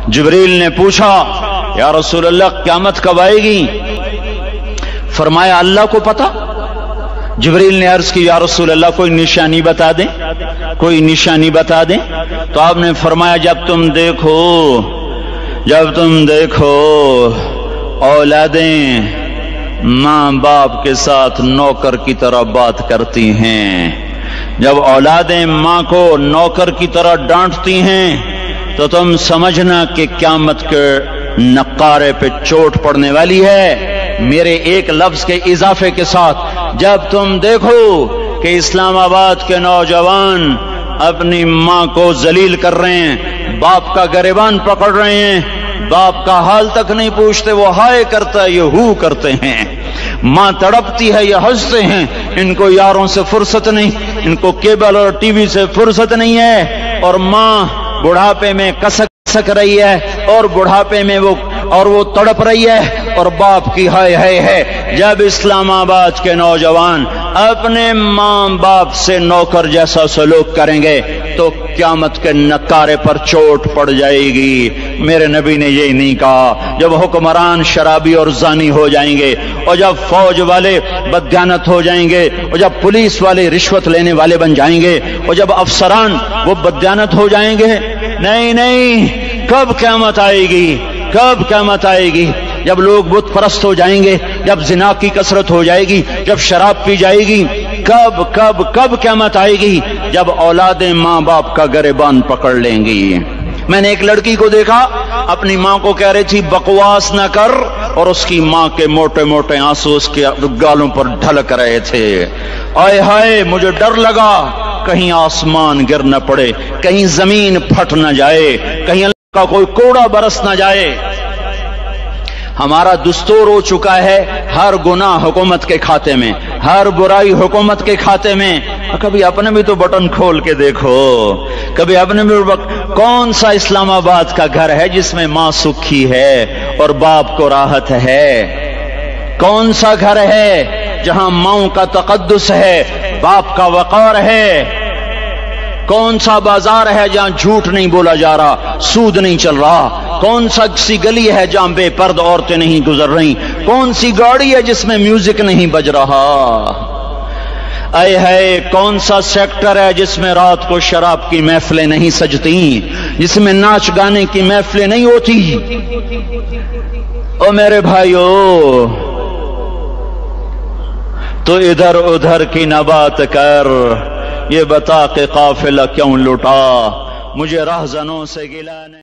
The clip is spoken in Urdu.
جبریل نے پوچھا یا رسول اللہ قیامت کب آئے گی؟ فرمایا اللہ کو پتا۔ جبریل نے عرض کی یا رسول اللہ کوئی نشانی بتا دیں، کوئی نشانی بتا دیں۔ تو آپ نے فرمایا جب تم دیکھو اولادیں ماں باپ کے ساتھ نوکر کی طرح بات کرتی ہیں، جب اولادیں ماں کو نوکر کی طرح ڈانٹتی ہیں تو تم سمجھنا کہ قیامت کے نقارے پہ چوٹ پڑنے والی ہے۔ میرے ایک لفظ کے اضافے کے ساتھ جب تم دیکھو کہ اسلام آباد کے نوجوان اپنی ماں کو ذلیل کر رہے ہیں، باپ کا گریبان پکڑ رہے ہیں، باپ کا حال تک نہیں پوچھتے، وہ ہائے کرتا ہے یہ ہو کرتے ہیں، ماں تڑپتی ہے یہ ہنستے ہیں، ان کو یاروں سے فرصت نہیں، ان کو کیبل اور ٹی وی سے فرصت نہیں ہے، اور ماں بڑھاپے میں کسک رہی ہے اور بڑھاپے میں وہ تڑپ رہی ہے، اور باپ کی ہائے ہائے ہے۔ جب اسلام آباد کے نوجوان اپنے ماں باپ سے نوکر جیسا سلوک کریں گے تو قیامت کے نکارے پر چوٹ پڑ جائے گی۔ میرے نبی نے یہ نہیں کہا جب حکمران شرابی اور زانی ہو جائیں گے، اور جب فوج والے بددیانت ہو جائیں گے، اور جب پولیس والے رشوت لینے والے بن جائیں گے، اور جب افسران وہ بددیانت ہو جائیں گے۔ نہیں، کب قیامت آئے گی؟ کب قیامت آئے گی؟ جب لوگ بت پرست ہو جائیں گے، جب زنا کی کثرت ہو جائے گی، جب شراب پی جائے گی۔ کب قیامت آئے گی؟ جب اولادیں ماں باپ کا گریبان پکڑ لیں گی۔ میں نے ایک لڑکی کو دیکھا اپنی ماں کو کہہ رہی تھی بکواس نہ کر، اور اس کی ماں کے موٹے موٹے آنسو اس کے گالوں پر ڈھلک رہے تھے۔ آئے ہائے مجھے ڈر لگا کہیں آسمان گر نہ پڑے، کہیں زمین پھٹ نہ جائے، کہیں اللہ کا کوئی کوڑا برس نہ جائے۔ ہمارا دستور ہو چکا ہے ہر گناہ حکومت کے کھاتے میں، ہر برائی حکومت کے کھاتے میں۔ کبھی اپنے بھی تو بٹن کھول کے دیکھو، کبھی اپنے بھی کون سا اسلام آباد کا گھر ہے جس میں ماں سکھی ہے اور باپ کو راحت ہے؟ کون سا گھر ہے جہاں ماؤں کا تقدس ہے، باپ کا وقار ہے؟ کون سا بازار ہے جہاں جھوٹ نہیں بولا جا رہا، سود نہیں چل رہا؟ کون سا سی گلی ہے جہاں بے پرد عورتیں نہیں گزر رہی؟ کون سی گاڑی ہے جس میں میوزک نہیں بج رہا؟ اے ہے کون سا سیکٹر ہے جس میں رات کو شراب کی محفلیں نہیں سجتی، جس میں ناچ گانے کی محفلیں نہیں ہوتی؟ او میرے بھائیو، تو ادھر ادھر کی نہ بات کر، یہ بتا کہ قافلہ کیوں لٹا، مجھے رہزنوں سے گلہ نہیں۔